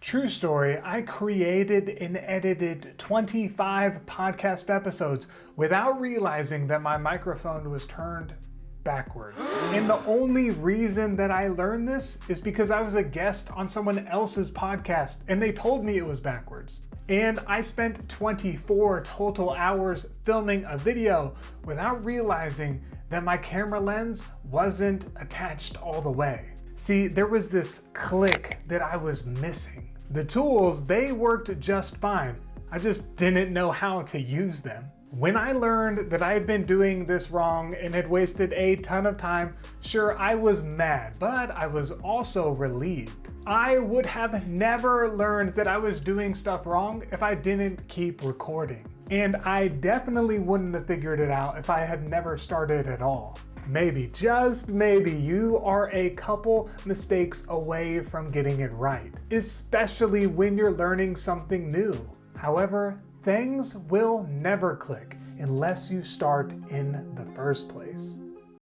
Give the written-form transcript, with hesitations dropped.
True story, I created and edited 25 podcast episodes without realizing that my microphone was turned backwards. And the only reason that I learned this is because I was a guest on someone else's podcast and they told me it was backwards. And I spent 24 total hours filming a video without realizing that my camera lens wasn't attached all the way. See, there was this click that I was missing. The tools, they worked just fine. I just didn't know how to use them. When I learned that I had been doing this wrong and had wasted a ton of time, sure, I was mad, but I was also relieved. I would have never learned that I was doing stuff wrong if I didn't keep recording. And I definitely wouldn't have figured it out if I had never started at all. Maybe, just maybe, you are a couple mistakes away from getting it right, especially when you're learning something new. However, things will never click unless you start in the first place.